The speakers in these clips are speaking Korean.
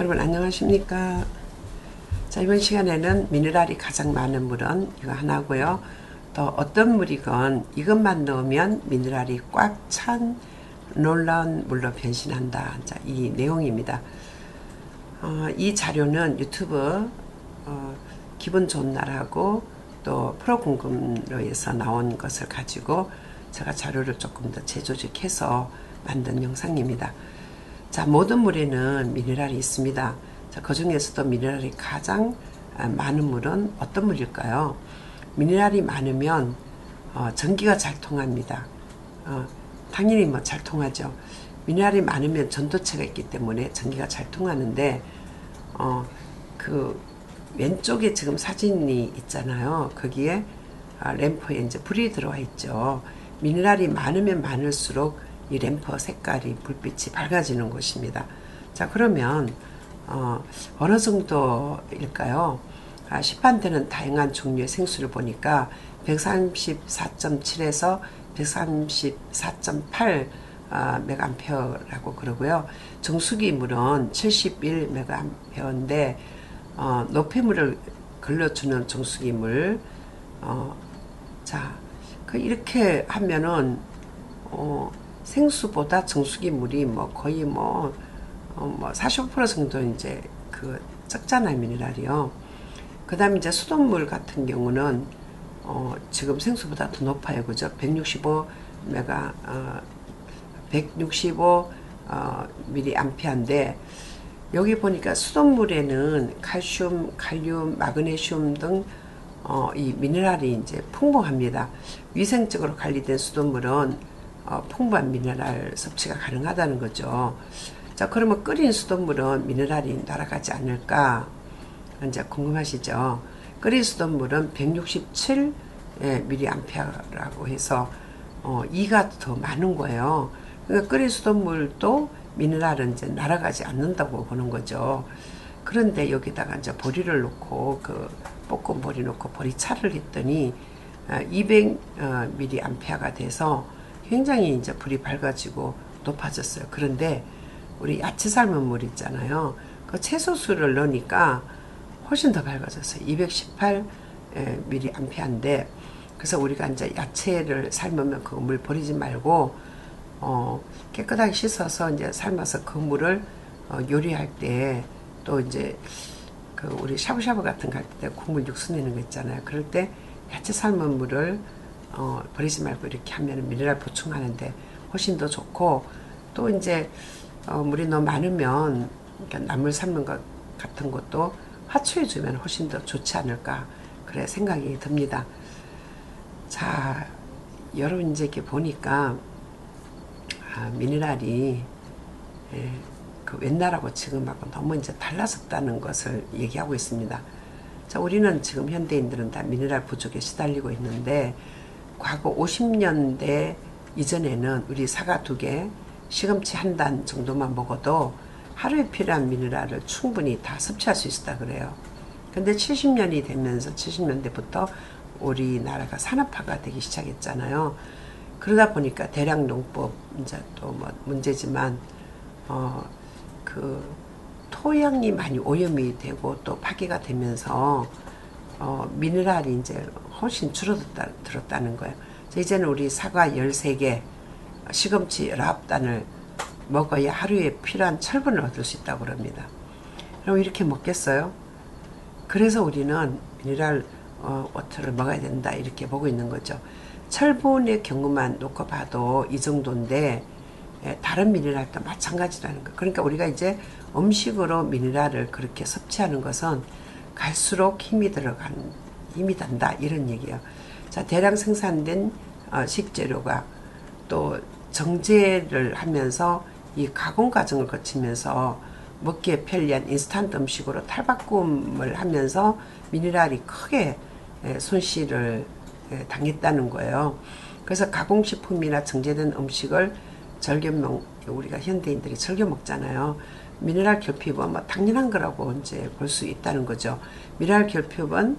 여러분 안녕하십니까. 자, 이번 시간에는 미네랄이 가장 많은 물은 이거 하나고요. 또 어떤 물이건 이것만 넣으면 미네랄이 꽉 찬 놀라운 물로 변신한다. 자, 이 내용입니다. 이 자료는 유튜브 기분 좋은 날하고 또 프로궁금로에서 나온 것을 가지고 제가 자료를 조금 더 재조직해서 만든 영상입니다. 자, 모든 물에는 미네랄이 있습니다. 자, 그 중에서도 미네랄이 가장 많은 물은 어떤 물일까요? 미네랄이 많으면 전기가 잘 통합니다. 당연히 뭐 잘 통하죠. 미네랄이 많으면 전도체가 있기 때문에 전기가 잘 통하는데 그 왼쪽에 지금 사진이 있잖아요. 거기에 램프에 이제 불이 들어와 있죠. 미네랄이 많으면 많을수록 이 램프 색깔이 불빛이 밝아지는 곳입니다. 자, 그러면 어느 정도일까요? 시판되는 다양한 종류의 생수를 보니까 134.7에서 134.8 메가암페어라고 그러고요. 정수기 물은 71 메가암페어인데 노폐물을 걸러주는 정수기 물. 자, 이렇게 하면은 생수보다 정수기 물이 뭐 거의 45% 정도 이제 적잖아요, 미네랄이요. 그 다음에 이제 수돗물 같은 경우는 지금 생수보다 더 높아요, 그죠? 165 밀리암페어인데 여기 보니까 수돗물에는 칼슘, 칼륨, 마그네슘 등 이 미네랄이 이제 풍부합니다. 위생적으로 관리된 수돗물은 풍부한 미네랄 섭취가 가능하다는 거죠. 자, 그러면 끓인 수돗물은 미네랄이 날아가지 않을까? 이제 궁금하시죠? 끓인 수돗물은 167 밀리암페어라고 해서 2가 더 많은 거예요. 그러니까 끓인 수돗물도 미네랄은 이제 날아가지 않는다고 보는 거죠. 그런데 여기다가 이제 보리를 넣고 볶은 보리 넣고 보리차를 했더니 200 밀리암페어가 돼서 굉장히 이제 불이 밝아지고 높아졌어요. 그런데 우리 야채 삶은 물 있잖아요. 그 채소수를 넣으니까 훨씬 더 밝아졌어요. 218 밀리암페어인데 그래서 우리가 이제 야채를 삶으면 그 물 버리지 말고 깨끗하게 씻어서 이제 삶아서 그 물을 요리할 때 또 이제 우리 샤브샤브 같은 거 할 때 국물 육수 내는 거 있잖아요. 그럴 때 야채 삶은 물을 버리지 말고 이렇게 하면 미네랄 보충하는데 훨씬 더 좋고 또 이제 물이 너무 많으면 그러니까 나물 삶는 것 같은 것도 화초해 주면 훨씬 더 좋지 않을까 그래 생각이 듭니다. 자, 여러분 이제 이렇게 보니까 미네랄이 그 옛날하고 지금하고 너무 이제 달라졌다는 것을 얘기하고 있습니다. 자, 우리는 지금 현대인들은 다 미네랄 부족에 시달리고 있는데 과거 50년대 이전에는 우리 사과 2개, 시금치 1단 정도만 먹어도 하루에 필요한 미네랄을 충분히 다 섭취할 수 있었다 그래요. 근데 70년이 되면서 70년대부터 우리나라가 산업화가 되기 시작했잖아요. 그러다 보니까 대량 농법 이제 또 뭐 문제지만 토양이 많이 오염이 되고 또 파괴가 되면서 미네랄이 이제 훨씬 줄어들었다는 거예요. 이제는 우리 사과 13개, 시금치 19단을 먹어야 하루에 필요한 철분을 얻을 수 있다고 그럽니다. 그럼 이렇게 먹겠어요? 그래서 우리는 미네랄 워터를 먹어야 된다 이렇게 보고 있는 거죠. 철분의 경우만 놓고 봐도 이 정도인데 다른 미네랄도 마찬가지라는 거. 그러니까 우리가 이제 음식으로 미네랄을 그렇게 섭취하는 것은 갈수록 힘이 단다 이런 얘기예요. 자, 대량 생산된 식재료가 또 정제를 하면서 이 가공 과정을 거치면서 먹기에 편리한 인스턴트 음식으로 탈바꿈을 하면서 미네랄이 크게 손실을 당했다는 거예요. 그래서 가공식품이나 정제된 음식을 우리가 현대인들이 즐겨 먹잖아요. 미네랄 결핍은 뭐 당연한 거라고 이제 볼 수 있다는 거죠. 미네랄 결핍은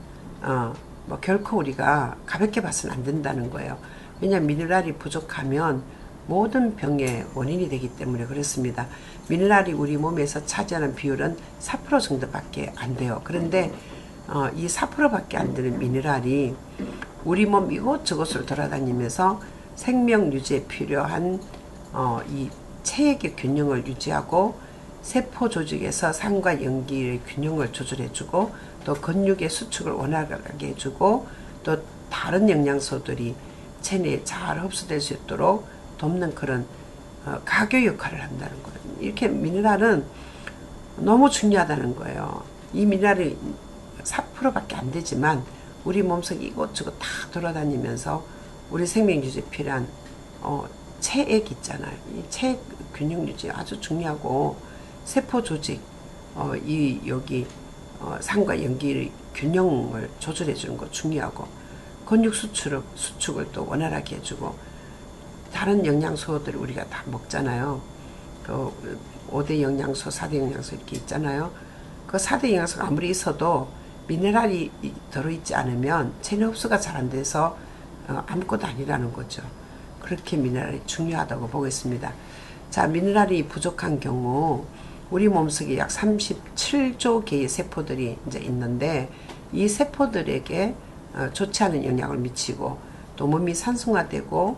뭐 결코 우리가 가볍게 봐서는 안 된다는 거예요. 왜냐하면 미네랄이 부족하면 모든 병의 원인이 되기 때문에 그렇습니다. 미네랄이 우리 몸에서 차지하는 비율은 4% 정도밖에 안 돼요. 그런데 이 4%밖에 안 되는 미네랄이 우리 몸 이곳저곳을 돌아다니면서 생명 유지에 필요한 이 체액의 균형을 유지하고 세포 조직에서 산과 연기의 균형을 조절해주고 또 근육의 수축을 원활하게 해주고 또 다른 영양소들이 체내에 잘 흡수될 수 있도록 돕는 그런 가교 역할을 한다는 거예요. 이렇게 미네랄은 너무 중요하다는 거예요. 이 미네랄이 4%밖에 안 되지만 우리 몸속 이곳저곳 다 돌아다니면서 우리 생명 유지에 필요한 체액 있잖아요. 이 체액 균형 유지 아주 중요하고 세포 조직 여기 산과 연기의 균형을 조절해 주는 거 중요하고 근육 수축을 또 원활하게 해주고 다른 영양소들을 우리가 다 먹잖아요. 그 5대 영양소, 4대 영양소 이렇게 있잖아요. 그 4대 영양소가 아무리 있어도 미네랄이 들어있지 않으면 체내 흡수가 잘 안 돼서 아무것도 아니라는 거죠. 그렇게 미네랄이 중요하다고 보고 있습니다. 자, 미네랄이 부족한 경우 우리 몸속에 약 37조 개의 세포들이 이제 있는데 이 세포들에게 좋지 않은 영향을 미치고 또 몸이 산성화되고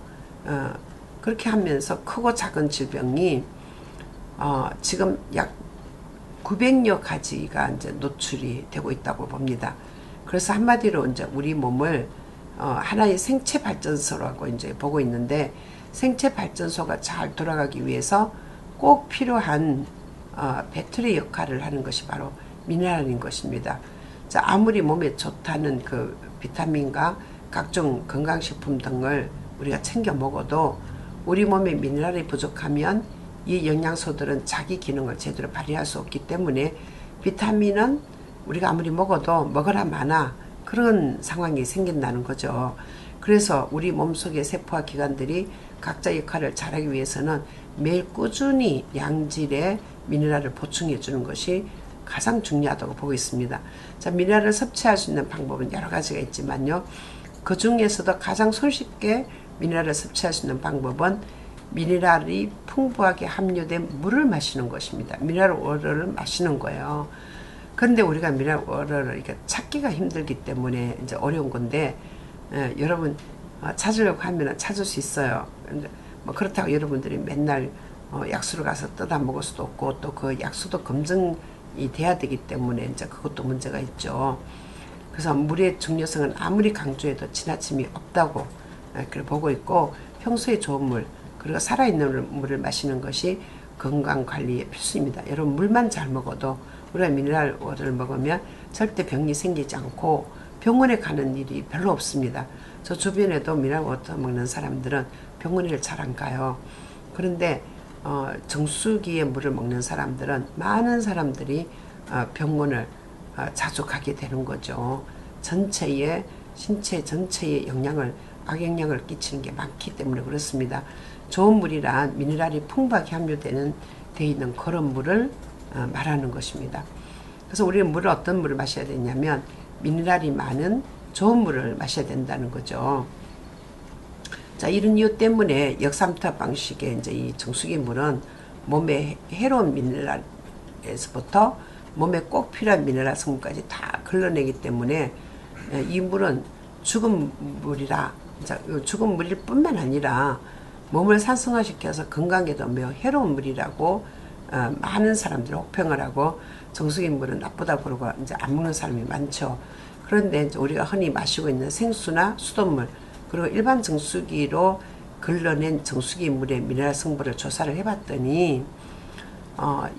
그렇게 하면서 크고 작은 질병이 지금 약 900여 가지가 이제 노출이 되고 있다고 봅니다. 그래서 한마디로 이제 우리 몸을 하나의 생체 발전소라고 이제 보고 있는데 생체 발전소가 잘 돌아가기 위해서 꼭 필요한 배터리 역할을 하는 것이 바로 미네랄인 것입니다. 자, 아무리 몸에 좋다는 그 비타민과 각종 건강식품 등을 우리가 챙겨 먹어도 우리 몸에 미네랄이 부족하면 이 영양소들은 자기 기능을 제대로 발휘할 수 없기 때문에 비타민은 우리가 아무리 먹어도 먹으라 마나 그런 상황이 생긴다는 거죠. 그래서 우리 몸속의 세포와 기관들이 각자 역할을 잘하기 위해서는 매일 꾸준히 양질의 미네랄을 보충해 주는 것이 가장 중요하다고 보고 있습니다. 자, 미네랄을 섭취할 수 있는 방법은 여러 가지가 있지만요. 그 중에서도 가장 손쉽게 미네랄을 섭취할 수 있는 방법은 미네랄이 풍부하게 함유된 물을 마시는 것입니다. 미네랄 워터를 마시는 거예요. 그런데 우리가 미네랄 워터를 이렇게 찾기가 힘들기 때문에 이제 어려운 건데, 여러분 찾으려고 하면 찾을 수 있어요. 뭐 그렇다고 여러분들이 맨날 약수를 가서 떠다 먹을 수도 없고 또 그 약수도 검증이 돼야 되기 때문에 이제 그것도 문제가 있죠. 그래서 물의 중요성은 아무리 강조해도 지나침이 없다고 그렇게 보고 있고 평소에 좋은 물 그리고 살아있는 물을 마시는 것이 건강관리에 필수입니다. 여러분 물만 잘 먹어도 우리가 미네랄 워터를 먹으면 절대 병이 생기지 않고 병원에 가는 일이 별로 없습니다. 저 주변에도 미네랄 워터 먹는 사람들은 병원을 잘 안 가요. 그런데 정수기의 물을 먹는 사람들은 많은 사람들이 병원을 자주 가게 되는 거죠. 전체의 신체 전체에 악영향을 끼치는 게 많기 때문에 그렇습니다. 좋은 물이란 미네랄이 풍부하게 함유되어 있는 그런 물을 말하는 것입니다. 그래서 우리는 어떤 물을 마셔야 되냐면 미네랄이 많은 좋은 물을 마셔야 된다는 거죠. 자, 이런 이유 때문에 역삼투압 방식의 이제 이 정수기 물은 몸에 해로운 미네랄에서부터 몸에 꼭 필요한 미네랄 성분까지 다 걸러내기 때문에 이 물은 죽은 물이라 죽은 물일 뿐만 아니라 몸을 산성화시켜서 건강에도 매우 해로운 물이라고 많은 사람들이 혹평을 하고 정수기 물은 나쁘다고 그러고 이제 안 먹는 사람이 많죠. 그런데 이제 우리가 흔히 마시고 있는 생수나 수돗물 그리고 일반 정수기로 걸러낸 정수기 물의 미네랄 성분을 조사를 해봤더니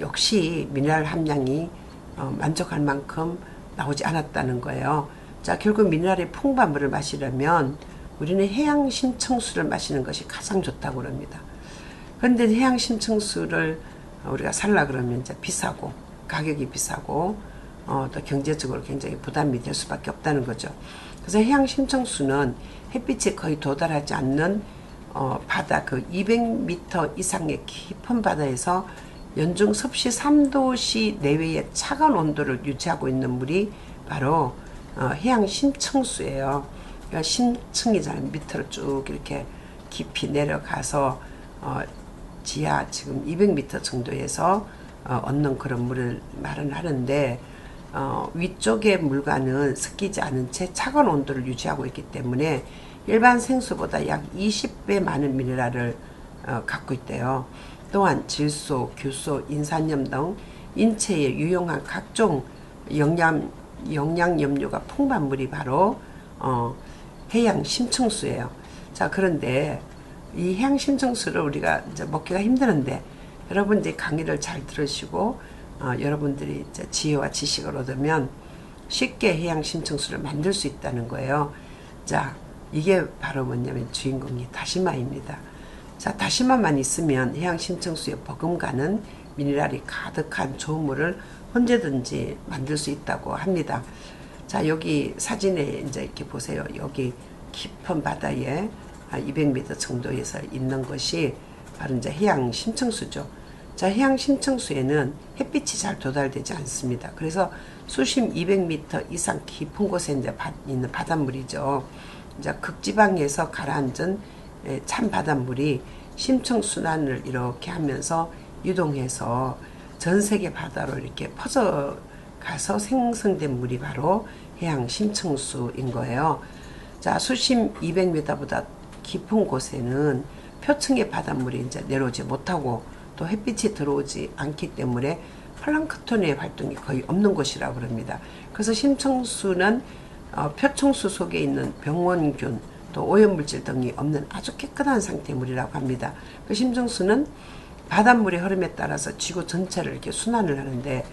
역시 미네랄 함량이 만족할 만큼 나오지 않았다는 거예요. 자, 결국 미네랄이 풍부한 물을 마시려면 우리는 해양 심층수를 마시는 것이 가장 좋다고 합니다. 그런데 해양 심층수를 우리가 살라 그러면 이제 비싸고 가격이 비싸고 또 경제적으로 굉장히 부담이 될 수밖에 없다는 거죠. 그래서 해양 심층수는 햇빛에 거의 도달하지 않는 바다 그 200m 이상의 깊은 바다에서 연중 섭씨 3도씨 내외의 차가운 온도를 유지하고 있는 물이 바로 해양 심층수예요. 그러니까 심층이잖아요. 밑으로 쭉 이렇게 깊이 내려가서 지하 지금 200m 정도에서 얻는 그런 물을 말은 하는데 위쪽의 물과는 섞이지 않은 채 차가운 온도를 유지하고 있기 때문에 일반 생수보다 약 20배 많은 미네랄을 갖고 있대요. 또한 질소, 규소, 인산염 등 인체에 유용한 각종 영양염료가 풍부한 물이 바로 해양 심층수예요. 자, 그런데 이 해양 심층수를 우리가 이제 먹기가 힘드는데 여러분 이제 강의를 잘 들으시고 여러분들이 이제 지혜와 지식을 얻으면 쉽게 해양 심층수를 만들 수 있다는 거예요. 자, 이게 바로 뭐냐면 주인공이 다시마입니다. 자, 다시마만 있으면 해양 심층수에 버금가는 미네랄이 가득한 좋은 물을 언제든지 만들 수 있다고 합니다. 자, 여기 사진에 이제 이렇게 보세요. 여기 깊은 바다에 200m 정도에서 있는 것이 바로 이제 해양 심층수죠. 자, 해양 심층수에는 햇빛이 잘 도달되지 않습니다. 그래서 수심 200m 이상 깊은 곳에 이제 있는 바닷물이죠. 이제 극지방에서 가라앉은 찬 바닷물이 심층순환을 이렇게 하면서 이동해서 전 세계 바다로 이렇게 퍼져가서 생성된 물이 바로 해양 심층수인 거예요. 자, 수심 200m보다 깊은 곳에는 표층의 바닷물이 이제 내려오지 못하고 또 햇빛이 들어오지 않기 때문에 플랑크톤의 활동이 거의 없는 곳이라고 합니다. 그래서 심층수는 표층수 속에 있는 병원균 또 오염물질 등이 없는 아주 깨끗한 상태의 물이라고 합니다. 그 심층수는 바닷물의 흐름에 따라서 지구 전체를 이렇게 순환을 하는데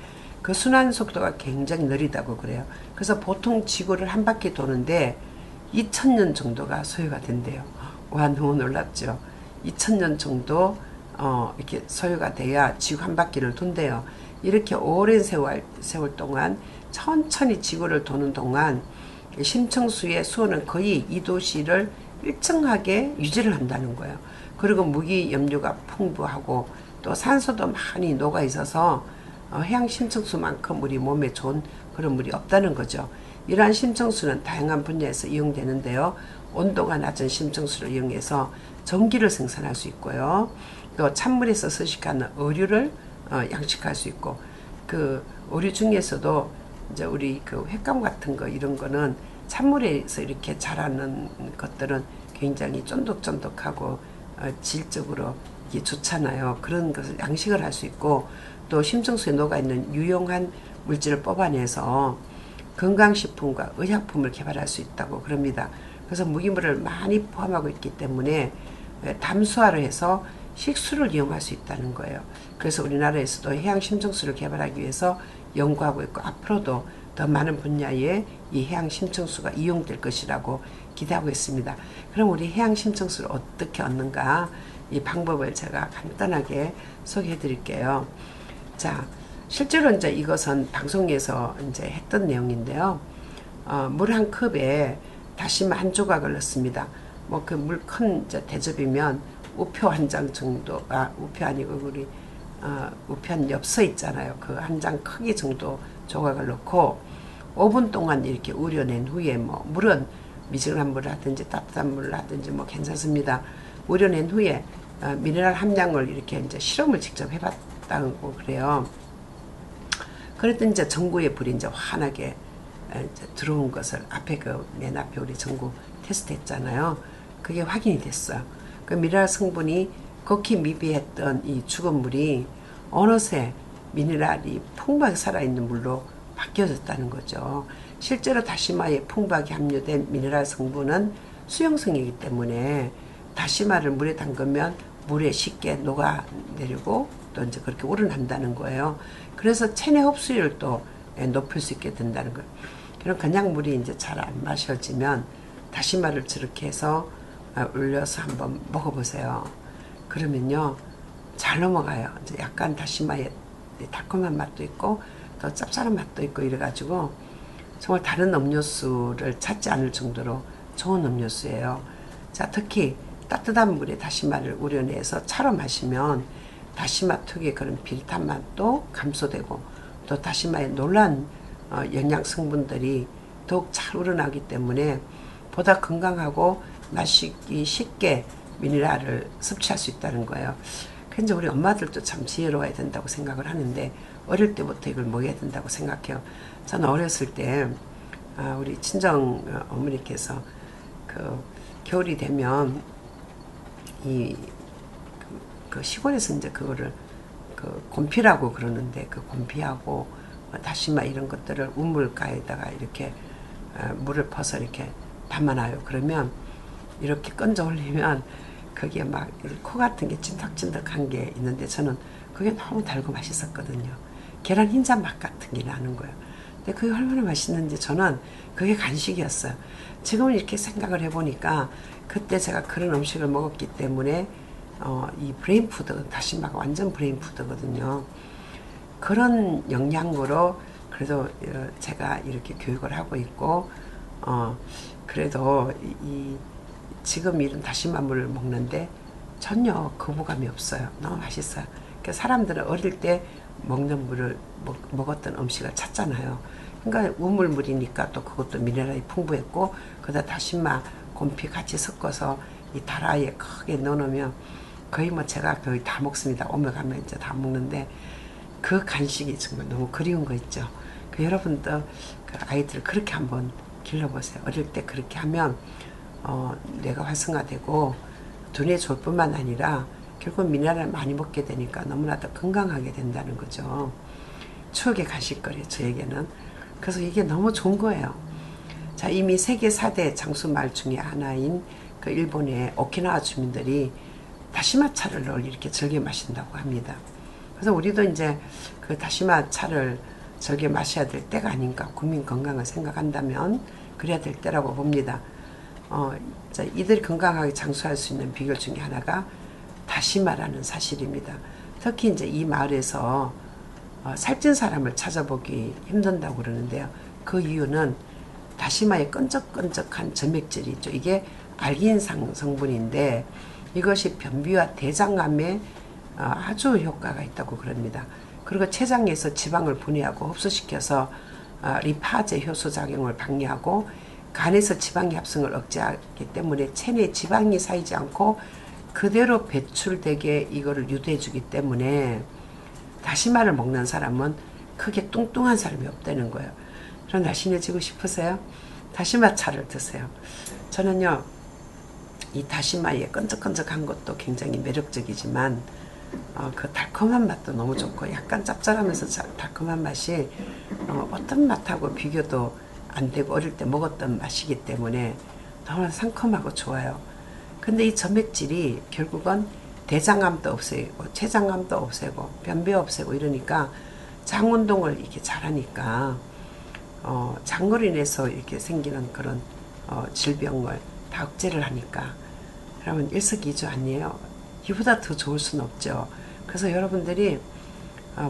그 순환 속도가 굉장히 느리다고 그래요. 그래서 보통 지구를 한 바퀴 도는데 2000년 정도가 소요가 된대요. 와, 너무 놀랍죠. 2000년 정도 이렇게 소요가 돼야 지구 한 바퀴를 돈대요. 이렇게 오랜 세월 동안 천천히 지구를 도는 동안 심층수의 수온은 거의 이 도시를 일정하게 유지를 한다는 거예요. 그리고 무기 염료가 풍부하고 또 산소도 많이 녹아 있어서 해양 심층수만큼 우리 몸에 좋은 그런 물이 없다는 거죠. 이러한 심층수는 다양한 분야에서 이용되는데요. 온도가 낮은 심층수를 이용해서 전기를 생산할 수 있고요. 또 찬물에서 서식하는 어류를 양식할 수 있고, 그 어류 중에서도 이제 우리 그 횟감 같은 거 이런 거는 찬물에서 이렇게 자라는 것들은 굉장히 쫀득쫀득하고 질적으로 이게 좋잖아요. 그런 것을 양식을 할 수 있고, 또 심층수에 녹아있는 유용한 물질을 뽑아내서 건강식품과 의약품을 개발할 수 있다고 그럽니다. 그래서 무기물을 많이 포함하고 있기 때문에 담수화를 해서 식수를 이용할 수 있다는 거예요. 그래서 우리나라에서도 해양 심층수를 개발하기 위해서 연구하고 있고 앞으로도 더 많은 분야에 이 해양 심층수가 이용될 것이라고 기대하고 있습니다. 그럼 우리 해양 심층수를 어떻게 얻는가, 이 방법을 제가 간단하게 소개해 드릴게요. 자, 실제로 이제 이것은 방송에서 이제 했던 내용인데요. 물 한 컵에 다시마 한 조각을 넣습니다. 뭐 그 물 큰 대접이면 우표 한 장 정도가, 우표 아니고 우리 우표 한 엽서 있잖아요. 그 한 장 크기 정도 조각을 넣고 5분 동안 이렇게 우려낸 후에, 뭐 물은 미지근한 물을 하든지 따뜻한 물을 하든지 뭐 괜찮습니다. 우려낸 후에 미네랄 함량을 이렇게 이제 실험을 직접 해봤다고 그래요. 그랬더니 이제 전구의 불이 이제 환하게 이제 들어온 것을 앞에 맨 앞에 우리 전구 테스트했잖아요. 그게 확인이 됐어요. 그 미네랄 성분이 극히 미비했던 이 죽은 물이 어느새 미네랄이 풍부하게 살아있는 물로 바뀌어졌다는 거죠. 실제로 다시마에 풍부하게 함유된 미네랄 성분은 수용성이기 때문에 다시마를 물에 담그면 물에 쉽게 녹아내리고 또 이제 그렇게 우러난다는 거예요. 그래서 체내 흡수율을 또 높일 수 있게 된다는 거예요. 그럼 그냥 물이 이제 잘 안 마셔지면 다시마를 저렇게 해서 올려서 한번 먹어보세요. 그러면요, 잘 넘어가요. 이제 약간 다시마의 달콤한 맛도 있고 또 짭짤한 맛도 있고 이래가지고 정말 다른 음료수를 찾지 않을 정도로 좋은 음료수예요. 자, 특히 따뜻한 물에 다시마를 우려내서 차로 마시면 다시마 특유의 그런 비릿한 맛도 감소되고 또 다시마의 놀란 영양 성분들이 더욱 잘 우러나기 때문에 보다 건강하고 마시기 쉽게 미네랄을 섭취할 수 있다는 거예요. 그래서 우리 엄마들도 참 지혜로워야 된다고 생각을 하는데 어릴 때부터 이걸 먹여야 된다고 생각해요. 저는 어렸을 때 우리 친정 어머니께서 그 겨울이 되면 그 시골에서 이제 그거를 그 곰피라고 그러는데 그 곰피하고 다시마 이런 것들을 우물가에다가 이렇게 물을 퍼서 이렇게 담아놔요. 그러면 이렇게 건져 올리면 거기에 막 코 같은 게 찐득찐득한 게 있는데 저는 그게 너무 달고 맛있었거든요. 계란 흰자 맛 같은 게 나는 거예요. 근데 그게 얼마나 맛있는지 저는 그게 간식이었어요. 지금 이렇게 생각을 해보니까 그때 제가 그런 음식을 먹었기 때문에 이 브레인푸드, 다시마가 완전 브레인푸드거든요. 그런 영양으로 그래도 제가 이렇게 교육을 하고 있고 그래도 지금 이런 다시마물을 먹는데 전혀 거부감이 없어요. 너무 맛있어요. 그러니까 사람들은 어릴 때 먹는 물을 먹었던 음식을 찾잖아요. 그러니까 우물물이니까 또 그것도 미네랄이 풍부했고 그다 다시마, 곰피 같이 섞어서 이 다라이에 크게 넣어놓으면 거의 뭐 제가 거의 다 먹습니다. 오며 가며 이제 다 먹는데 그 간식이 정말 너무 그리운 거 있죠. 그 여러분도 그 아이들 그렇게 한번 길러보세요. 어릴 때 그렇게 하면 뇌가 활성화되고 두뇌 좋을 뿐만 아니라 결국 미네랄을 많이 먹게 되니까 너무나 더 건강하게 된다는 거죠. 추억의 간식거리예요, 저에게는. 그래서 이게 너무 좋은 거예요. 자, 이미 세계 4대 장수마을 중에 하나인 그 일본의 오키나와 주민들이 다시마 차를 이렇게 즐겨 마신다고 합니다. 그래서 우리도 이제 그 다시마 차를 즐겨 마셔야 될 때가 아닌가, 국민 건강을 생각한다면 그래야 될 때라고 봅니다. 자, 이들이 건강하게 장수할 수 있는 비결 중에 하나가 다시마라는 사실입니다. 특히 이제 이 마을에서 살찐 사람을 찾아보기 힘든다고 그러는데요. 그 이유는 다시마의 끈적끈적한 점액질이 있죠. 이게 알기인산 성분인데 이것이 변비와 대장암에 아주 효과가 있다고 그럽니다. 그리고 췌장에서 지방을 분해하고 흡수시켜서 리파제 효소 작용을 방해하고 간에서 지방의 합성을 억제하기 때문에 체내에 지방이 쌓이지 않고 그대로 배출되게 이거를 유도해 주기 때문에 다시마를 먹는 사람은 크게 뚱뚱한 사람이 없다는 거예요. 그럼 날씬해지고 싶으세요? 다시마 차를 드세요. 저는요, 이 다시마의 끈적끈적한 것도 굉장히 매력적이지만 그 달콤한 맛도 너무 좋고 약간 짭짤하면서 달콤한 맛이 어떤 맛하고 비교도 안 되고 어릴 때 먹었던 맛이기 때문에 너무 상큼하고 좋아요. 근데 이 점액질이 결국은 대장암도 없애고 췌장암도 없애고 변비 없애고 이러니까 장 운동을 이렇게 잘하니까 장으로 인해서 이렇게 생기는 그런 질병을 다 억제를 하니까 그러면 일석이조 아니에요. 이보다 더 좋을 수는 없죠. 그래서 여러분들이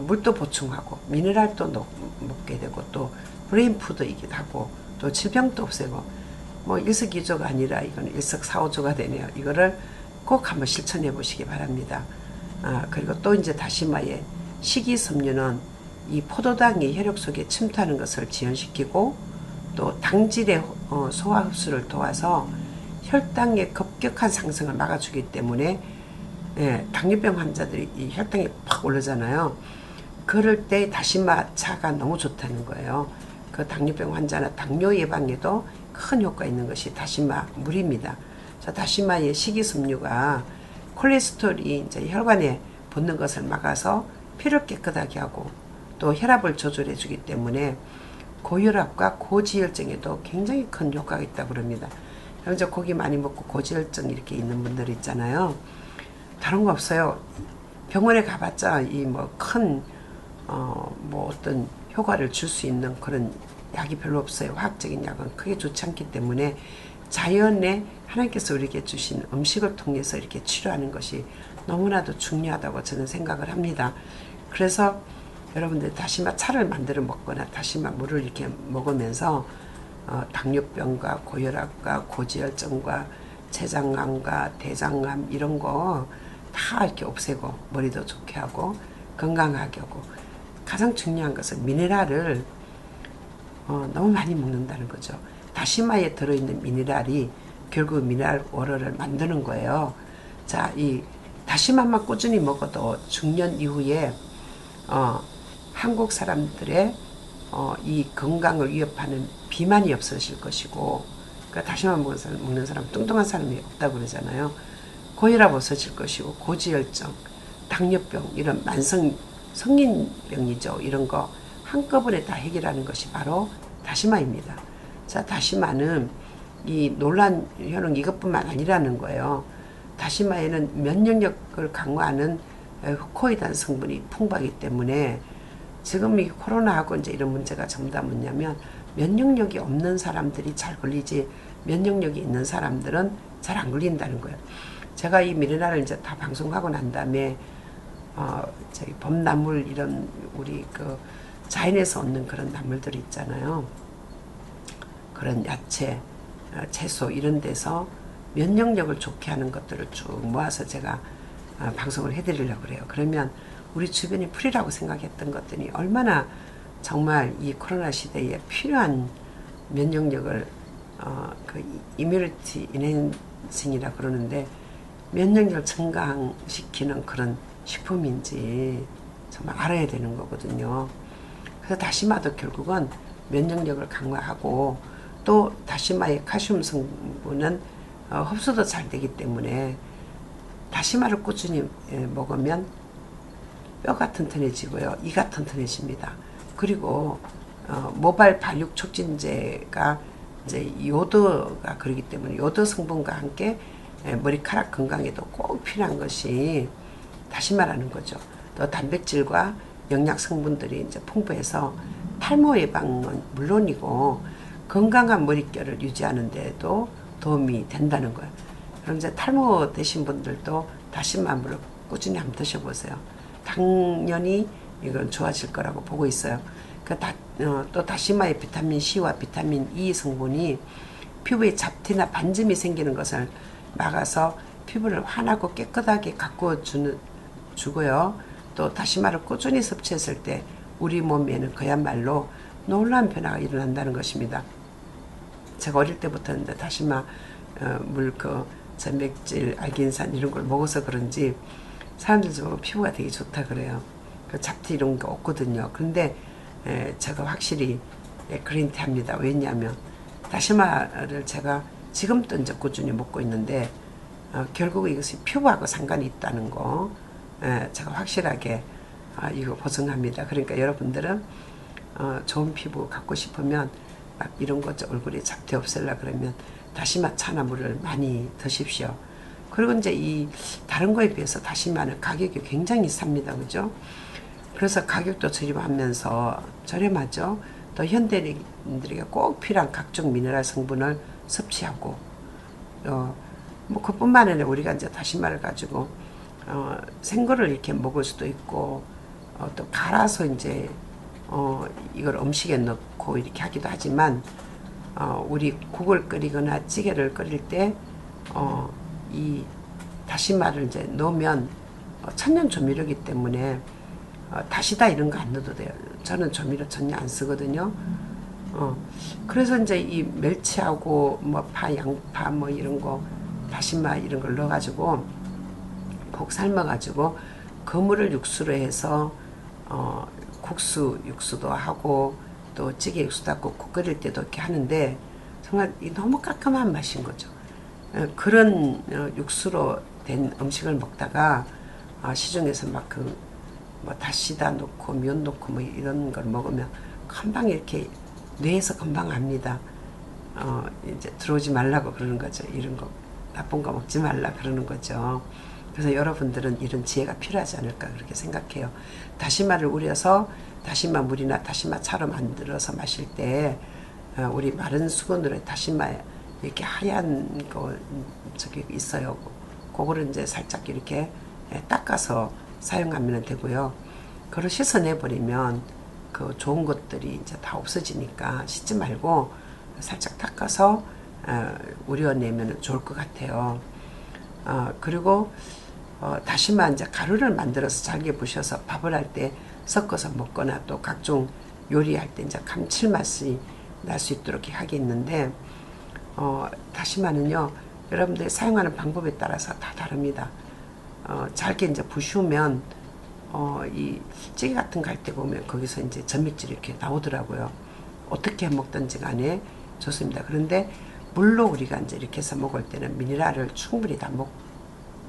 물도 보충하고 미네랄도 먹게 되고 또 브레인푸드이기도 하고 또 질병도 없애고 뭐 일석이조가 아니라 이건 일석사오조가 되네요. 이거를 꼭 한번 실천해 보시기 바랍니다. 그리고 또 이제 다시마의 식이섬유는 이 포도당이 혈액 속에 침투하는 것을 지연시키고 또 당질의 소화 흡수를 도와서 혈당의 급격한 상승을 막아주기 때문에 당뇨병 환자들이 이 혈당이 팍 오르잖아요. 그럴 때 다시마 차가 너무 좋다는 거예요. 그 당뇨병 환자나 당뇨 예방에도 큰 효과 있는 것이 다시마 물입니다. 자, 다시마의 식이섬유가 콜레스테롤이 이제 혈관에 붙는 것을 막아서 피를 깨끗하게 하고 또 혈압을 조절해 주기 때문에 고혈압과 고지혈증에도 굉장히 큰 효과가 있다고 그럽니다. 이제 고기 많이 먹고 고지혈증 이렇게 있는 분들 있잖아요. 다른 거 없어요. 병원에 가봤자 이 뭐 큰 뭐 어떤 효과를 줄 수 있는 그런 약이 별로 없어요. 화학적인 약은 크게 좋지 않기 때문에 자연에 하나님께서 우리에게 주신 음식을 통해서 이렇게 치료하는 것이 너무나도 중요하다고 저는 생각을 합니다. 그래서 여러분들 다시마 차를 만들어 먹거나 다시마 물을 이렇게 먹으면서 당뇨병과 고혈압과 고지혈증과 췌장암과 대장암 이런 거 다 이렇게 없애고 머리도 좋게 하고 건강하게 하고 가장 중요한 것은 미네랄을 너무 많이 먹는다는 거죠. 다시마에 들어있는 미네랄이 결국 미네랄 워러를 만드는 거예요. 자, 이 다시마만 꾸준히 먹어도 중년 이후에 한국 사람들의 이 건강을 위협하는 비만이 없어질 것이고, 그러니까 다시마 먹는 사람 뚱뚱한 사람이 없다고 그러잖아요. 고혈압 없어질 것이고, 고지혈증, 당뇨병, 이런 만성 성인병이죠. 이런 거 한꺼번에 다 해결하는 것이 바로 다시마입니다. 자, 다시마는 이 논란 효능 이것뿐만 아니라는 거예요. 다시마에는 면역력을 강화하는 후코이단 성분이 풍부하기 때문에 지금 이 코로나하고 이제 이런 문제가 전부 다 뭐냐면 면역력이 없는 사람들이 잘 걸리지 면역력이 있는 사람들은 잘 안 걸린다는 거예요. 제가 이 미네랄을 이제 다 방송하고 난 다음에 저희 봄나물 이런 우리 그 자연에서 얻는 그런 나물들 있잖아요. 그런 야채, 채소 이런 데서 면역력을 좋게 하는 것들을 쭉 모아서 제가 방송을 해드리려고 그래요. 그러면 우리 주변이 풀이라고 생각했던 것들이 얼마나 정말 이 코로나 시대에 필요한 면역력을 그 이뮤니티 인핸싱이라 그러는데 면역력을 증강시키는 그런 식품인지 정말 알아야 되는 거거든요. 그래서 다시마도 결국은 면역력을 강화하고 또 다시마의 칼슘 성분은 흡수도 잘 되기 때문에 다시마를 꾸준히 먹으면 뼈가 튼튼해지고요. 이가 튼튼해집니다. 그리고 모발 발육 촉진제가 이제 요도가 그러기 때문에 요도 성분과 함께 머리카락 건강에도 꼭 필요한 것이 다시마라는 거죠. 또 단백질과 영양 성분들이 이제 풍부해서 탈모 예방은 물론이고 건강한 머릿결을 유지하는 데도 도움이 된다는 거예요. 그럼 이제 탈모 되신 분들도 다시마물을 꾸준히 한번 드셔보세요. 당연히 이건 좋아질 거라고 보고 있어요. 또 다시마의 비타민 C와 비타민 E 성분이 피부에 잡티나 반점이 생기는 것을 막아서 피부를 환하고 깨끗하게 가꾸어 주고요. 또 다시마를 꾸준히 섭취했을 때 우리 몸에는 그야말로 놀라운 변화가 일어난다는 것입니다. 제가 어릴 때부터 이제 다시마 물, 단백질, 알긴산 이런 걸 먹어서 그런지 사람들 좀 피부가 되게 좋다 그래요. 그 잡티 이런 거 없거든요. 그런데 제가 확실히 그린티 합니다. 왜냐하면 다시마를 제가 지금도 이제 꾸준히 먹고 있는데 결국 이것이 피부하고 상관이 있다는 거 제가 확실하게 이거 보증합니다. 그러니까 여러분들은 좋은 피부 갖고 싶으면 막 이런 거 얼굴에 잡티 없앨라 그러면 다시마 차나물을 많이 드십시오. 그리고 이제 이 다른 거에 비해서 다시마는 가격이 굉장히 쌉니다. 그죠? 그래서 가격도 저렴하죠. 또 현대인들에게 꼭 필요한 각종 미네랄 성분을 섭취하고 뭐 그뿐만 아니라 우리가 이제 다시마를 가지고 생거를 이렇게 먹을 수도 있고 또 갈아서 이제 이걸 음식에 넣고 이렇게 하기도 하지만 우리 국을 끓이거나 찌개를 끓일 때 이 다시마를 이제 넣으면 천연 조미료이기 때문에 다시다 이런 거 안 넣어도 돼요. 저는 조미료 전혀 안 쓰거든요. 그래서 이제 이 멸치하고 뭐 파, 양파 뭐 이런 거 다시마 이런 걸 넣어가지고 푹 삶아가지고 그물을 육수로 해서 육수도 하고 또 찌개 육수도 하고 국 끓일 때도 이렇게 하는데 정말 너무 깔끔한 맛인 거죠. 그런 육수로 된 음식을 먹다가 시중에서 막 뭐 다시다 넣고 면 넣고 뭐 이런 걸 먹으면 금방 이렇게 뇌에서 금방 압니다. 이제 들어오지 말라고 그러는 거죠. 이런 거 나쁜 거 먹지 말라 그러는 거죠. 그래서 여러분들은 이런 지혜가 필요하지 않을까 그렇게 생각해요. 다시마를 우려서 다시마 물이나 다시마 차로 만들어서 마실 때 우리 마른 수건으로 다시마 이렇게 하얀 거 저기 있어요. 그거를 이제 살짝 이렇게 닦아서 사용하면 되고요. 그걸 씻어내 버리면 그 좋은 것들이 이제 다 없어지니까 씻지 말고 살짝 닦아서 우려내면 좋을 것 같아요. 그리고 다시마 이제 가루를 만들어서 잘게 부셔서 밥을 할 때 섞어서 먹거나 또 각종 요리할 때 이제 감칠맛이 날 수 있도록 하게 있는데 다시마는요 여러분들이 사용하는 방법에 따라서 다 다릅니다. 잘게 이제 부수면 이 찌개 같은 거 할 때 보면 거기서 이제 전맥질이 이렇게 나오더라고요. 어떻게 해 먹든지 간에 좋습니다. 그런데 물로 우리가 이제 이렇게 해서 먹을 때는 미네랄을 충분히 다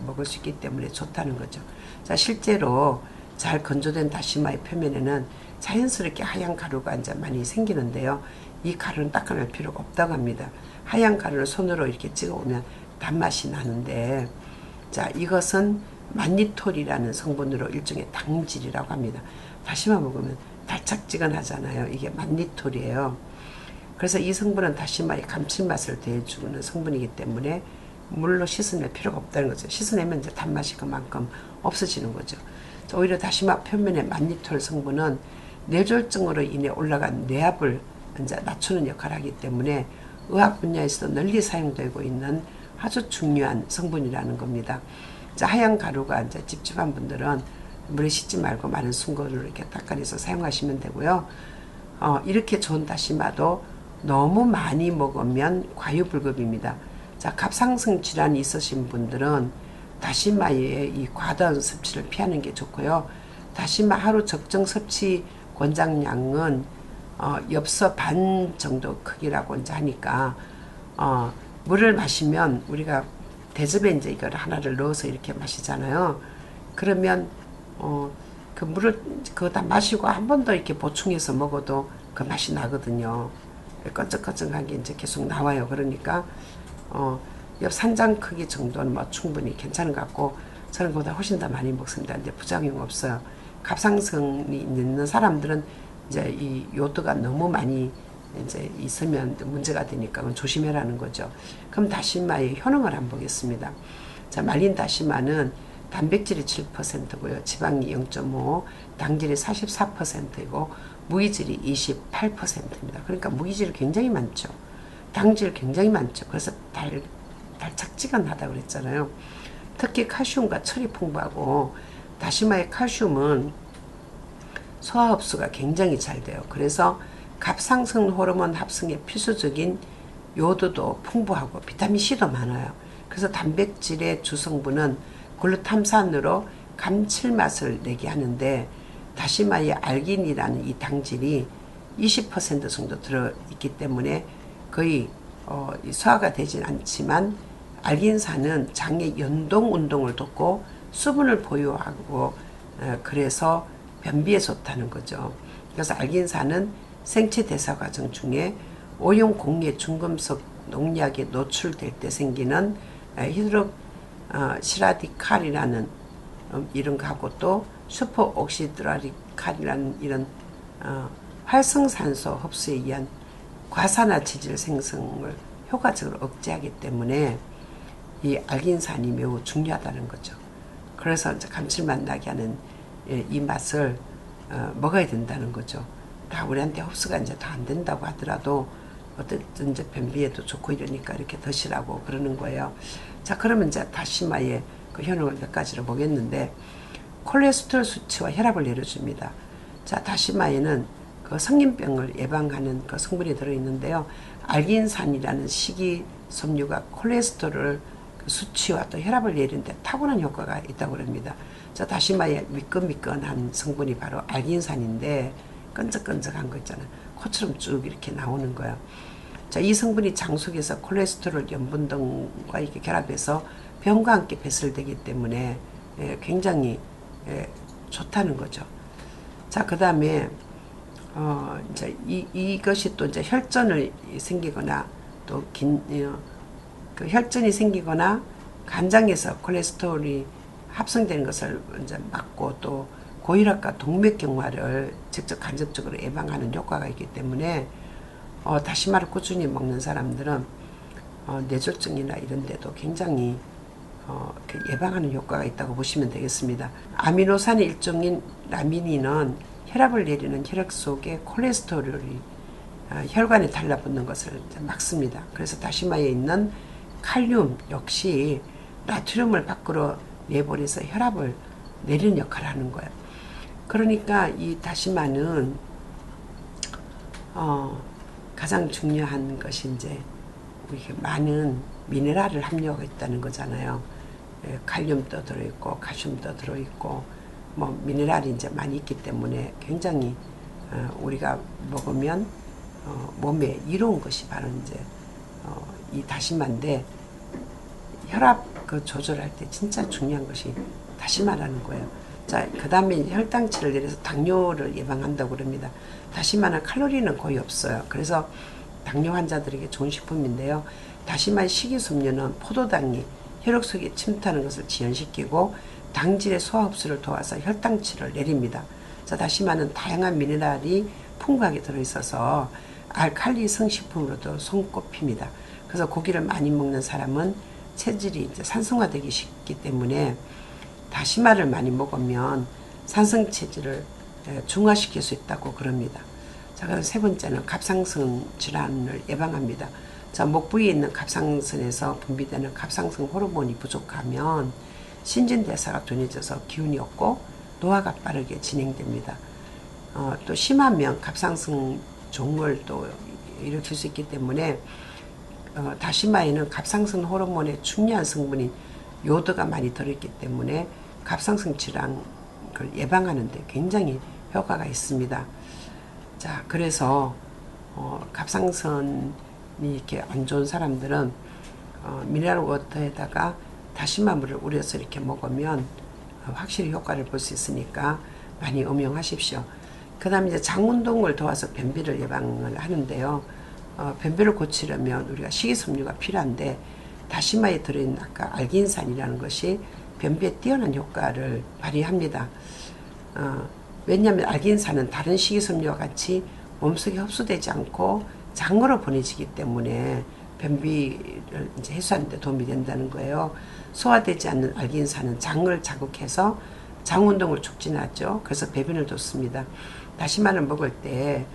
먹을 수 있기 때문에 좋다는 거죠. 자, 실제로 잘 건조된 다시마의 표면에는 자연스럽게 하얀 가루가 이제 많이 생기는데요. 이 가루는 닦아낼 필요가 없다고 합니다. 하얀 가루를 손으로 이렇게 찍어보면 단맛이 나는데, 자, 이것은 만니톨이라는 성분으로 일종의 당질이라고 합니다. 다시마 먹으면 달짝지근하잖아요. 이게 만니톨이에요. 그래서 이 성분은 다시마의 감칠맛을 더해주는 성분이기 때문에 물로 씻어낼 필요가 없다는 거죠. 씻어내면 이제 단맛이 그만큼 없어지는 거죠. 오히려 다시마 표면의 만니톨 성분은 뇌졸중으로 인해 올라간 뇌압을 이제 낮추는 역할을 하기 때문에 의학 분야에서도 널리 사용되고 있는 아주 중요한 성분이라는 겁니다. 자, 하얀 가루가 이제 찝찝한 분들은 물에 씻지 말고 마른 순거를 이렇게 닦아내서 사용하시면 되고요. 이렇게 좋은 다시마도 너무 많이 먹으면 과유불급입니다. 자, 갑상선 질환이 있으신 분들은 다시마의 이 과다한 섭취를 피하는 게 좋고요. 다시마 하루 적정 섭취 권장량은 엽서 반 정도 크기라고 이제 하니까 물을 마시면 우리가 대접에 이제 이걸 하나를 넣어서 이렇게 마시잖아요. 그러면 그 물을 그거 다 마시고 한 번 더 이렇게 보충해서 먹어도 그 맛이 나거든요. 끈적끈적한 게 이제 계속 나와요. 그러니까 옆 산장 크기 정도는 뭐 충분히 괜찮은 것 같고, 저는 그보다 훨씬 더 많이 먹습니다. 근데 부작용 없어요. 갑상선이 있는 사람들은 이제 이 요도가 너무 많이 이제 있으면 문제가 되니까 그건 조심해라는 거죠. 그럼 다시마의 효능을 한번 보겠습니다. 자, 말린 다시마는 단백질이 7%고요. 지방이 0.5, 당질이 44%이고 무기질이 28%입니다. 그러니까 무기질이 굉장히 많죠. 당질 굉장히 많죠. 그래서 달짝지근하다고 그랬잖아요. 특히 칼슘과 철이 풍부하고, 다시마의 칼슘은 소화 흡수가 굉장히 잘 돼요. 그래서 갑상선 호르몬 합성에 필수적인 요도도 풍부하고 비타민C도 많아요. 그래서 단백질의 주성분은 글루탐산으로 감칠맛을 내게 하는데, 다시마의 알긴이라는 이 당질이 20% 정도 들어있기 때문에 거의 소화가 되진 않지만, 알긴산은 장의 연동 운동을 돕고 수분을 보유하고 그래서 변비에 좋다는 거죠. 그래서 알긴산은 생체 대사 과정 중에 오용 공해 중금속 농약에 노출될 때 생기는 히드록시라디칼이라는 이런 거하고 또 슈퍼옥시드라디칼이라는 이런 활성산소 흡수에 의한 과산화 지질 생성을 효과적으로 억제하기 때문에 이 알긴산이 매우 중요하다는 거죠. 그래서 이제 감칠맛 나게 하는 이 맛을 먹어야 된다는 거죠. 다 우리한테 흡수가 이제 다 안 된다고 하더라도 어쨌든 이제 변비에도 좋고 이러니까 이렇게 드시라고 그러는 거예요. 자, 그러면 이제 다시마의 그 효능을 몇 가지로 보겠는데, 콜레스테롤 수치와 혈압을 내려줍니다. 자, 다시마에는 그 성인병을 예방하는 그 성분이 들어있는데요. 알긴산이라는 식이섬유가 콜레스테롤 수치와 또 혈압을 내리는데 탁월한 효과가 있다고 합니다. 자, 다시마의 미끈미끈한 성분이 바로 알긴산인데, 끈적끈적한 거 있잖아요. 코처럼 쭉 이렇게 나오는 거예요. 자, 이 성분이 장 속에서 콜레스테롤 염분 등과 이렇게 결합해서 병과 함께 배설되기 때문에 굉장히 좋다는 거죠. 자, 그 다음에 이제 이것이 또 이제 혈전을 생기거나 또 그 혈전이 생기거나 간장에서 콜레스테롤이 합성되는 것을 이제 막고 또 고혈압과 동맥경화를 직접 간접적으로 예방하는 효과가 있기 때문에 다시마를 꾸준히 먹는 사람들은 뇌졸중이나 이런 데도 굉장히 예방하는 효과가 있다고 보시면 되겠습니다. 아미노산의 일종인 라미닌은 혈압을 내리는 혈액 속에 콜레스테롤이 혈관에 달라붙는 것을 막습니다. 그래서 다시마에 있는 칼륨 역시 나트륨을 밖으로 내보내서 혈압을 내리는 역할을 하는 거예요. 그러니까 이 다시마는 가장 중요한 것이 이제 우리 많은 미네랄을 함유하고 있다는 거잖아요. 칼륨도 들어있고 칼슘도 들어있고 뭐 미네랄이 이제 많이 있기 때문에 굉장히 우리가 먹으면 몸에 이로운 것이 바로 이제 이 다시마인데, 혈압 그 조절할 때 진짜 중요한 것이 다시마라는 거예요. 자, 그 다음에 혈당치를 내려서 당뇨를 예방한다고 그럽니다. 다시마는 칼로리는 거의 없어요. 그래서 당뇨 환자들에게 좋은 식품인데요. 다시마의 식이섬유는 포도당이 혈액 속에 침투하는 것을 지연시키고 당질의 소화 흡수를 도와서 혈당치를 내립니다. 자, 다시마는 다양한 미네랄이 풍부하게 들어있어서 알칼리 성식품으로도 손꼽힙니다. 그래서 고기를 많이 먹는 사람은 체질이 이제 산성화되기 쉽기 때문에 다시마를 많이 먹으면 산성 체질을 중화시킬 수 있다고 그럽니다. 자, 그럼 세 번째는 갑상선 질환을 예방합니다. 자, 목 부위에 있는 갑상선에서 분비되는 갑상선 호르몬이 부족하면 신진대사가 둔해져서 기운이 없고 노화가 빠르게 진행됩니다. 또 심하면 갑상선 종을 또 일으킬 수 있기 때문에 다시마에는 갑상선 호르몬의 중요한 성분인 요드가 많이 들어있기 때문에 갑상선 질환을 예방하는 데 굉장히 효과가 있습니다. 자, 그래서 갑상선이 이렇게 안 좋은 사람들은 미네랄 워터에다가 다시마 물을 우려서 이렇게 먹으면 확실히 효과를 볼 수 있으니까 많이 음용하십시오. 그 다음에 이제 장 운동을 도와서 변비를 예방을 하는데요. 변비를 고치려면 우리가 식이섬유가 필요한데, 다시마에 들어있는 아까 알긴산이라는 것이 변비에 뛰어난 효과를 발휘합니다. 왜냐하면 알긴산은 다른 식이섬유와 같이 몸속에 흡수되지 않고 장으로 보내지기 때문에 변비를 이제 해소하는 데 도움이 된다는 거예요. 소화되지 않는 알긴산은 장을 자극해서 장 운동을 촉진하죠. 그래서 배변을 돕습니다. 다시마를 먹을 때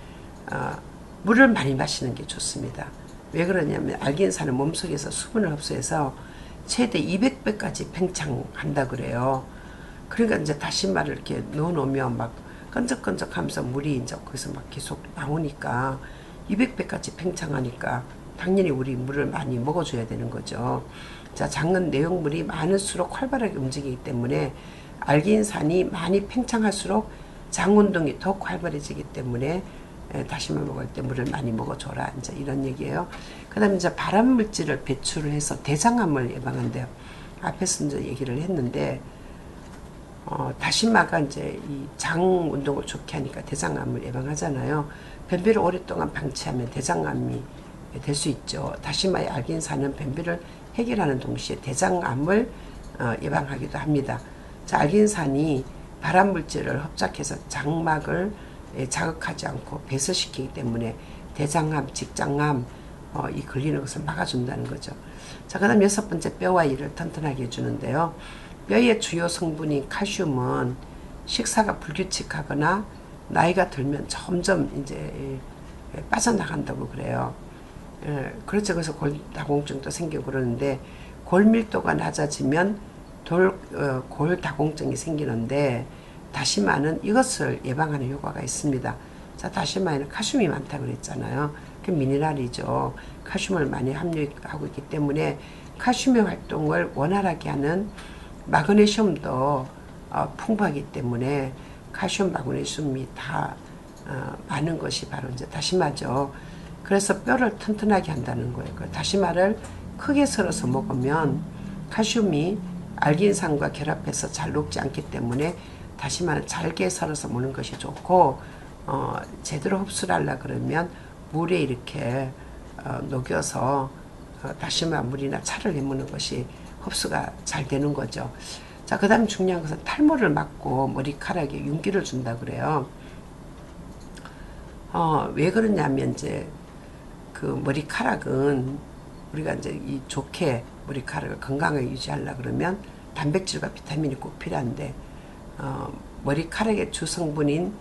물을 많이 마시는 게 좋습니다. 왜 그러냐면 알긴산은 몸속에서 수분을 흡수해서 최대 200배까지 팽창한다 그래요. 그러니까 이제 다시마를 이렇게 넣어 놓으면 막 끈적끈적하면서 물이 이제 거기서 막 계속 나오니까 200배까지 팽창하니까 당연히 우리 물을 많이 먹어줘야 되는 거죠. 자, 장은 내용물이 많을수록 활발하게 움직이기 때문에 알긴산이 많이 팽창할수록 장 운동이 더욱 활발해지기 때문에 다시마 먹을 때 물을 많이 먹어줘라, 이제 이런 얘기예요. 그 다음에 이제 발암 물질을 배출을 해서 대장암을 예방한대요. 앞에서 이제 얘기를 했는데, 다시마가 이제 이 장 운동을 좋게 하니까 대장암을 예방하잖아요. 변비를 오랫동안 방치하면 대장암이 될 수 있죠. 다시마의 알긴산은 변비를 해결하는 동시에 대장암을 예방하기도 합니다. 자, 알긴산이 발암 물질을 흡착해서 장막을 자극하지 않고 배설시키기 때문에 대장암, 직장암 이 걸리는 것을 막아준다는 거죠. 자, 그 다음 여섯 번째, 뼈와 이를 튼튼하게 해주는데요. 뼈의 주요 성분인 칼슘은 식사가 불규칙하거나 나이가 들면 점점 이제 빠져나간다고 그래요. 그렇죠. 그래서 골다공증도 생기고 그러는데, 골밀도가 낮아지면 골다공증이 생기는데, 다시마는 이것을 예방하는 효과가 있습니다. 자, 다시마에는 칼슘이 많다고 그랬잖아요. 그 미네랄이죠. 칼슘을 많이 함유하고 있기 때문에 칼슘의 활동을 원활하게 하는 마그네슘도 풍부하기 때문에 칼슘, 마그네슘이 다 많은 것이 바로 이제 다시마죠. 그래서 뼈를 튼튼하게 한다는 거예요. 다시마를 크게 썰어서 먹으면 칼슘이 알긴산과 결합해서 잘 녹지 않기 때문에 다시마는 잘게 썰어서 먹는 것이 좋고, 제대로 흡수를 하려 그러면 물에 이렇게 녹여서 다시마 물이나 차를 해먹는 것이 흡수가 잘 되는 거죠. 자, 그 다음 중요한 것은 탈모를 막고 머리카락에 윤기를 준다 그래요. 왜 그러냐면 이제 그 머리카락은 우리가 이제 이 좋게 머리카락을 건강하게 유지하려 그러면 단백질과 비타민이 꼭 필요한데, 머리카락의 주성분인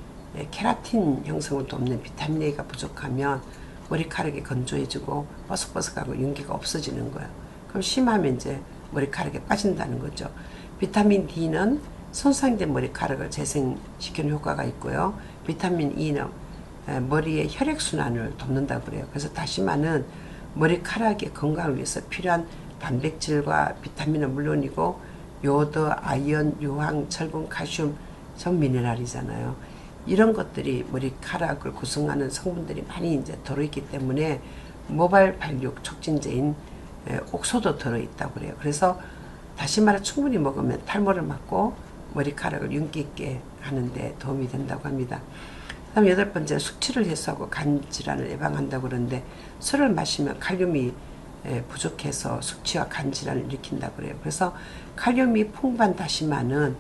케라틴 형성을 돕는 비타민 A가 부족하면 머리카락이 건조해지고 버석버석하고 윤기가 없어지는 거예요. 그럼 심하면 이제 머리카락이 빠진다는 거죠. 비타민 D는 손상된 머리카락을 재생시키는 효과가 있고요. 비타민 E는 머리의 혈액순환을 돕는다고 그래요. 그래서 다시마는 머리카락의 건강을 위해서 필요한 단백질과 비타민은 물론이고 요오드, 아이언, 유황, 철분, 칼슘 전 미네랄이잖아요. 이런 것들이 머리카락을 구성하는 성분들이 많이 이제 들어있기 때문에 모발 발육 촉진제인 옥소도 들어있다고 그래요. 그래서 다시마를 충분히 먹으면 탈모를 막고 머리카락을 윤기 있게 하는데 도움이 된다고 합니다. 다음 8번째, 숙취를 해소하고 간 질환을 예방한다고 그러는데 술을 마시면 칼륨이 부족해서 숙취와 간 질환을 일으킨다고 그래요. 그래서 칼륨이 풍부한 다시마는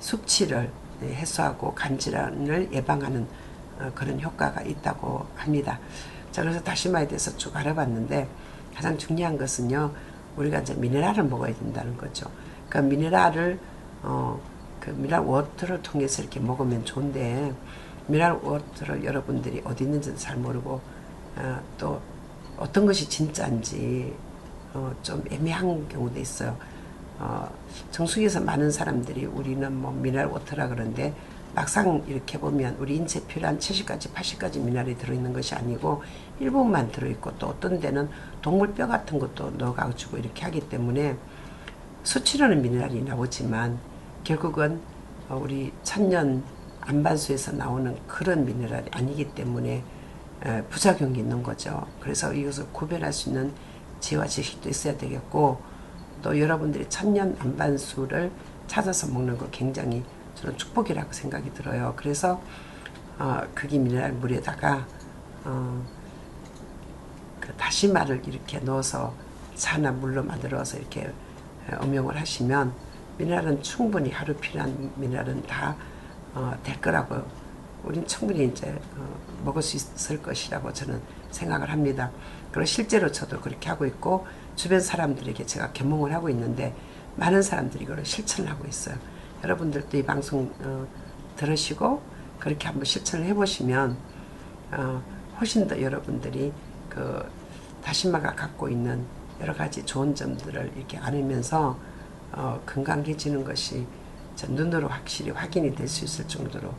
숙취를 해소하고 간 질환을 예방하는 그런 효과가 있다고 합니다. 자, 그래서 다시마에 대해서 쭉 알아봤는데 가장 중요한 것은요, 우리가 이제 미네랄을 먹어야 된다는 거죠. 그 미네랄을 그 미네랄 워터를 통해서 이렇게 먹으면 좋은데 미네랄 워터를 여러분들이 어디 있는지도 잘 모르고 또 어떤 것이 진짜인지 좀 애매한 경우도 있어요. 정수기에서 많은 사람들이 우리는 뭐 미네랄 워터라 그러는데 막상 이렇게 보면 우리 인체에 필요한 70가지, 80가지 미네랄이 들어있는 것이 아니고 일부분만 들어있고 또 어떤 데는 동물 뼈 같은 것도 넣어가지고 이렇게 하기 때문에 수치로는 미네랄이 나오지만 결국은 우리 천년 안반수에서 나오는 그런 미네랄이 아니기 때문에 부작용이 있는 거죠. 그래서 이것을 구별할 수 있는 지혜와 지식도 있어야 되겠고 또 여러분들이 천년 안반수를 찾아서 먹는 거 굉장히 저는 축복이라고 생각이 들어요. 그래서 극이 미네랄 물에다가 그 다시마를 이렇게 넣어서 차나 물로 만들어서 이렇게 음용을 하시면 미네랄은 충분히 하루 필요한 미네랄은 다 될 거라고 우린 충분히 이제 먹을 수 있을 것이라고 저는 생각을 합니다. 그리고 실제로 저도 그렇게 하고 있고 주변 사람들에게 제가 계몽을 하고 있는데 많은 사람들이 이걸 실천을 하고 있어요. 여러분들도 이 방송 들으시고 그렇게 한번 실천을 해보시면 훨씬 더 여러분들이 그 다시마가 갖고 있는 여러 가지 좋은 점들을 이렇게 알으면서 건강해지는 것이 눈으로 확실히 확인이 될 수 있을 정도로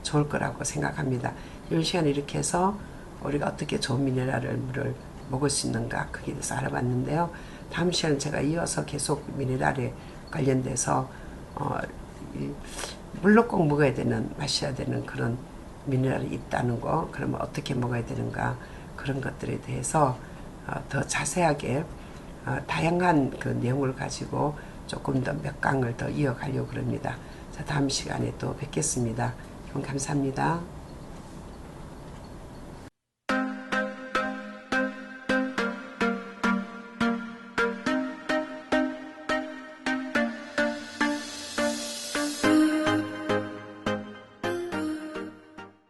좋을 거라고 생각합니다. 이번 시간에 이렇게 해서 우리가 어떻게 좋은 미네랄을 물을 먹을 수 있는가 거기에 대해서 알아봤는데요. 다음 시간에 제가 이어서 계속 미네랄에 관련돼서 물로 꼭 먹어야 되는 마셔야 되는 그런 미네랄이 있다는 거, 그러면 어떻게 먹어야 되는가 그런 것들에 대해서 더 자세하게 다양한 그 내용을 가지고 조금 더 몇 강을 더 이어가려고 합니다. 자, 다음 시간에 또 뵙겠습니다. 여러분 감사합니다.